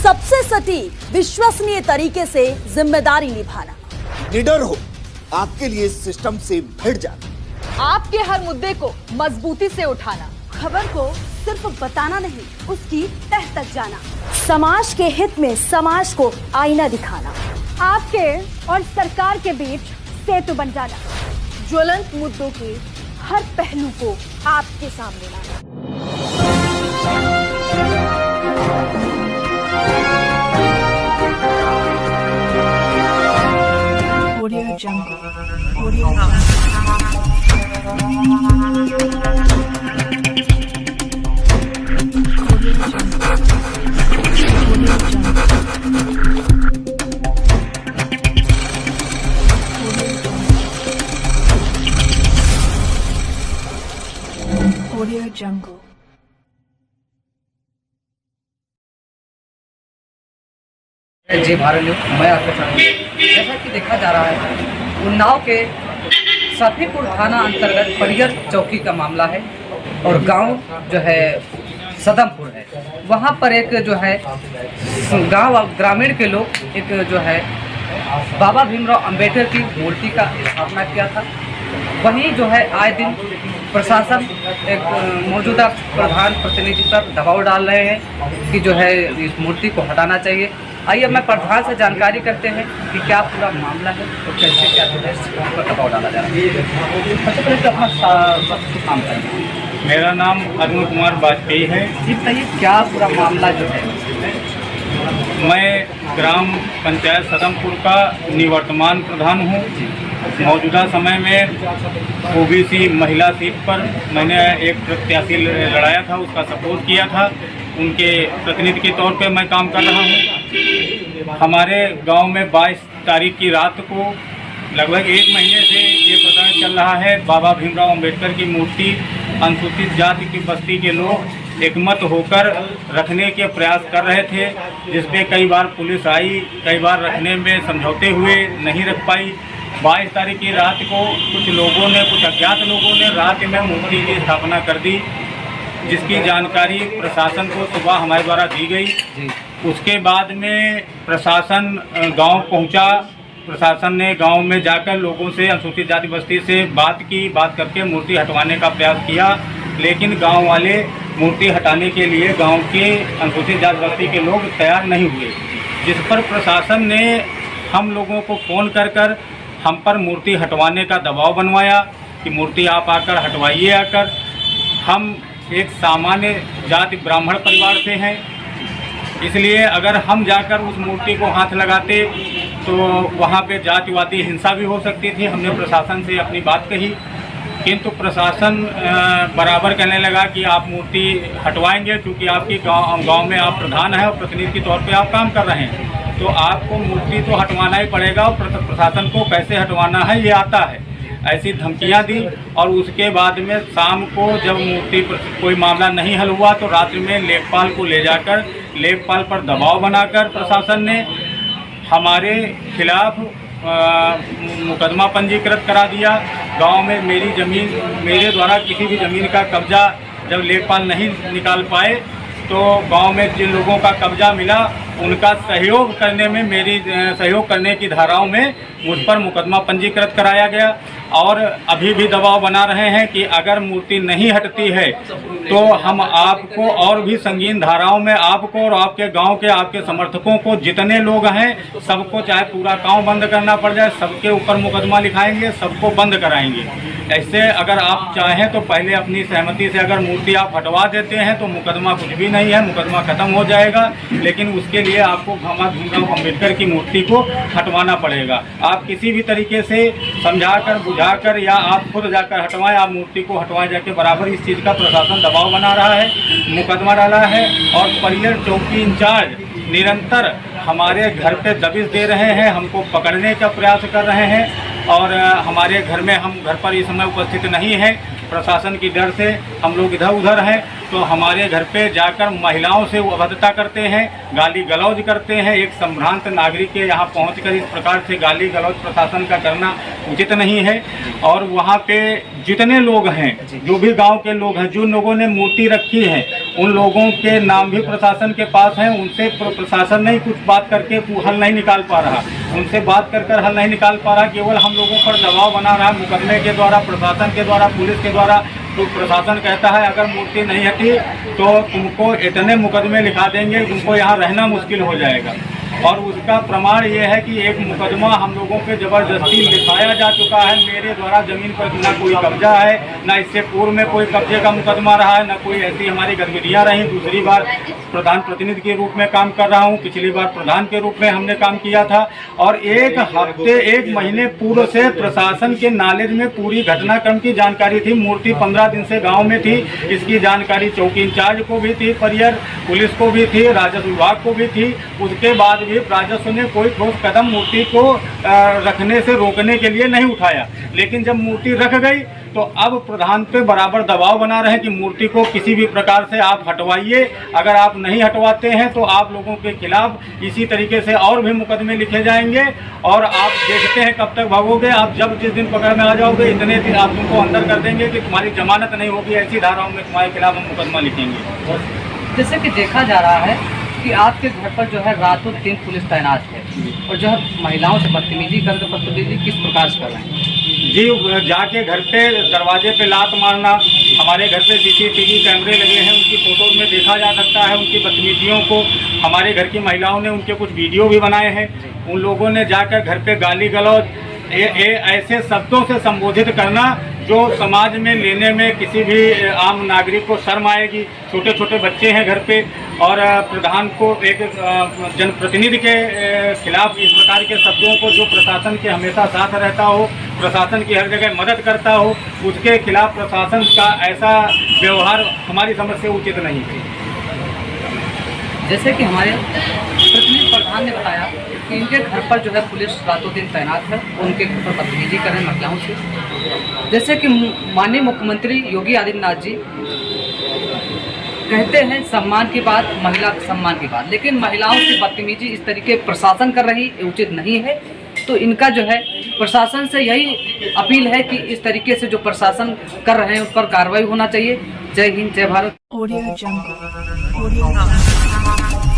सबसे सटीक विश्वसनीय तरीके से जिम्मेदारी निभाना। निडर हो, आपके लिए सिस्टम से भिड़ जाना। आपके हर मुद्दे को मजबूती से उठाना। खबर को सिर्फ बताना नहीं, उसकी तह तक जाना। समाज के हित में समाज को आईना दिखाना। आपके और सरकार के बीच सेतु बन जाना। ज्वलंत मुद्दों के हर पहलू को आपके सामने लाना। Audio Jungle. Audio Audio Jungle. जय भारत न्यूज, मैं आपके साथ। जैसा कि देखा जा रहा है, उन्नाव के सफीपुर थाना अंतर्गत परियर चौकी का मामला है और गांव जो है सदमपुर है। वहां पर एक जो है गांव ग्रामीण के लोग एक जो है बाबा भीमराव अंबेडकर की मूर्ति का स्थापना किया था। वहीं जो है आए दिन प्रशासन एक मौजूदा प्रधान प्रतिनिधि पर दबाव डाल रहे हैं कि जो है इस मूर्ति को हटाना चाहिए। आइए मैं प्रधान से जानकारी करते हैं कि क्या पूरा मामला है और कैसे क्या जो है इस पर दबाव डाला जा रहा है। सबसे पहले तो अपना काम करेंगे। मेरा नाम अरुण कुमार वाजपेयी है। जी बताइए क्या पूरा मामला जो है। मैं ग्राम पंचायत सदमपुर का निवर्तमान प्रधान हूँ। मौजूदा समय में ओबीसी महिला सीट पर मैंने एक प्रत्याशी लड़ाया था, उसका सपोर्ट किया था। उनके प्रतिनिधि के तौर पे मैं काम कर रहा हूँ। हमारे गांव में 22 तारीख की रात को लगभग 1 महीने से ये पता चल रहा है बाबा भीमराव अंबेडकर की मूर्ति अनुसूचित जाति की बस्ती के लोग एकमत होकर रखने के प्रयास कर रहे थे, जिसपे कई बार पुलिस आई, कई बार रखने में समझौते हुए नहीं रख पाई। 22 तारीख की रात को कुछ लोगों ने, कुछ अज्ञात लोगों ने रात में मूर्ति की स्थापना कर दी, जिसकी जानकारी प्रशासन को सुबह हमारे द्वारा दी गई। उसके बाद में प्रशासन गांव पहुंचा। प्रशासन ने गांव में जाकर लोगों से, अनुसूचित जाति बस्ती से बात करके मूर्ति हटवाने का प्रयास किया, लेकिन गांव वाले मूर्ति हटाने के लिए गांव के अनुसूचित जाति बस्ती के लोग तैयार नहीं हुए, जिस पर प्रशासन ने हम लोगों को फ़ोन कर हम पर मूर्ति हटवाने का दबाव बनवाया कि मूर्ति आप आकर हटवाइए। आकर हम एक सामान्य जाति ब्राह्मण परिवार से हैं, इसलिए अगर हम जाकर उस मूर्ति को हाथ लगाते तो वहाँ पे जातिवादी हिंसा भी हो सकती थी। हमने प्रशासन से अपनी बात कही, किंतु प्रशासन बराबर कहने लगा कि आप मूर्ति हटवाएंगे क्योंकि आपकी गांव में आप प्रधान हैं और प्रतिनिधि के तौर पे आप काम कर रहे हैं, तो आपको मूर्ति तो हटवाना ही पड़ेगा और प्रशासन को कैसे हटवाना है ये आता है। ऐसी धमकियां दी और उसके बाद में शाम को जब मूर्ति पर कोई मामला नहीं हल हुआ तो रात्रि में लेखपाल को ले जाकर लेखपाल पर दबाव बनाकर प्रशासन ने हमारे खिलाफ मुकदमा पंजीकृत करा दिया। गांव में मेरी ज़मीन, मेरे द्वारा किसी भी ज़मीन का कब्जा जब लेखपाल नहीं निकाल पाए तो गांव में जिन लोगों का कब्जा मिला उनका सहयोग करने में, मेरी सहयोग करने की धाराओं में मुझ पर मुकदमा पंजीकृत कराया गया। और अभी भी दबाव बना रहे हैं कि अगर मूर्ति नहीं हटती है तो हम आपको और भी संगीन धाराओं में आपको और आपके गांव के, आपके समर्थकों को, जितने लोग हैं सबको, चाहे पूरा गांव बंद करना पड़ जाए, सबके ऊपर मुकदमा लिखाएंगे, सबको बंद कराएंगे। ऐसे अगर आप चाहें तो पहले अपनी सहमति से अगर मूर्ति आप हटवा देते हैं तो मुकदमा कुछ भी नहीं है, मुकदमा खत्म हो जाएगा, लेकिन उसके लिए आपको बाबा भीमराव अंबेडकर की मूर्ति को हटवाना पड़ेगा। आप किसी भी तरीके से समझाकर, बुझाकर या आप खुद जाकर हटवाएं, आप मूर्ति को हटवाएं जाके, बराबर इस चीज़ का प्रशासन दबाव बना रहा है, मुकदमा डाला है। और परियर चौकी इंचार्ज निरंतर हमारे घर पे दबिश दे रहे हैं, हमको पकड़ने का प्रयास कर रहे हैं और हमारे घर में, हम घर पर इस समय उपस्थित नहीं हैं, प्रशासन की डर से हम लोग इधर उधर हैं, तो हमारे घर पे जाकर महिलाओं से वो अभद्रता करते हैं, गाली गलौज करते हैं। एक संभ्रांत नागरिक के यहाँ पहुंचकर इस प्रकार से गाली गलौज प्रशासन का करना उचित नहीं है। और वहाँ पे जितने लोग हैं, जो भी गांव के लोग हैं, जो लोगों ने मूर्ति रखी है, उन लोगों के नाम भी प्रशासन के पास हैं, उनसे प्रशासन नहीं कुछ बात करके हल नहीं निकाल पा रहा, उनसे बात कर हल नहीं निकाल पा रहा, केवल हम लोगों पर दबाव बना रहा है मुकदमे के द्वारा, प्रशासन के द्वारा, पुलिस के द्वारा। तो प्रशासन कहता है अगर मूर्ति नहीं हटी तो तुमको इतने मुकदमे लिखा देंगे, तुमको यहाँ रहना मुश्किल हो जाएगा। और उसका प्रमाण ये है कि एक मुकदमा हम लोगों पे ज़बरदस्ती लिखाया जा चुका है। मेरे द्वारा ज़मीन पर ना कोई कब्जा है, ना इससे पूर्व में कोई कब्जे का मुकदमा रहा है, ना कोई ऐसी हमारी गतिविधियाँ रहीं। दूसरी बार प्रधान प्रतिनिधि के रूप में काम कर रहा हूँ, पिछली बार प्रधान के रूप में हमने काम किया था। और एक हफ्ते 1 महीने पूर्व से प्रशासन के नॉलेज में पूरी घटनाक्रम की जानकारी थी। मूर्ति 15 दिन से गाँव में थी, इसकी जानकारी चौकी इंचार्ज को भी थी, परियर पुलिस को भी थी, राजस्व विभाग को भी थी। उसके बाद भी राजस्व ने कोई ठोस कदम मूर्ति को रखने से रोकने के लिए नहीं उठाया। लेकिन जब मूर्ति रख गई तो अब प्रधान पे बराबर दबाव बना रहे हैं कि मूर्ति को किसी भी प्रकार से आप हटवाइए। अगर आप नहीं हटवाते हैं तो आप लोगों के खिलाफ इसी तरीके से और भी मुकदमे लिखे जाएंगे और आप देखते हैं कब तक भागोगे। आप जब जिस दिन पकड़ में आ जाओगे इतने दिन आप तुमको अंदर कर देंगे कि तुम्हारी जमानत नहीं होगी, ऐसी धाराओं में तुम्हारे खिलाफ हम मुकदमा लिखेंगे। जैसे कि देखा जा रहा है कि आपके घर पर जो है रातों दिन पुलिस तैनात है और जो है महिलाओं से बदतमीजी करके बदतमीजी किस प्रकार से कर रहे हैं? जी, जाके घर पे दरवाजे पे लात मारना, हमारे घर पे CCTV कैमरे लगे हैं, उनकी फोटोज में देखा जा सकता है उनकी बदतमीजियों को। हमारे घर की महिलाओं ने उनके कुछ वीडियो भी बनाए हैं। उन लोगों ने जाकर घर पे गाली गलौज ऐसे शब्दों से संबोधित करना जो समाज में लेने में किसी भी आम नागरिक को शर्म आएगी। छोटे छोटे बच्चे हैं घर पे और प्रधान को एक जनप्रतिनिधि के खिलाफ इस प्रकार के शब्दों को, जो प्रशासन के हमेशा साथ रहता हो, प्रशासन की हर जगह मदद करता हो, उसके खिलाफ प्रशासन का ऐसा व्यवहार हमारी समझ से उचित नहीं है। जैसे कि हमारे प्रतिनिधि प्रधान ने बताया कि इनके घर पर जो है पुलिस रातों दिन तैनात है, उनके घर पर बदतमीजी कर रहे हैं महिलाओं से। जैसे कि माननीय मुख्यमंत्री योगी आदित्यनाथ जी कहते हैं सम्मान की बात, महिला सम्मान की बात, लेकिन महिलाओं से बदतमीजी इस तरीके प्रशासन कर रही उचित नहीं है। तो इनका जो है प्रशासन से यही अपील है कि इस तरीके से जो प्रशासन कर रहे हैं उस पर कार्रवाई होना चाहिए। जय हिंद, जय Bharat. Audio Jungle. Audio Jungle.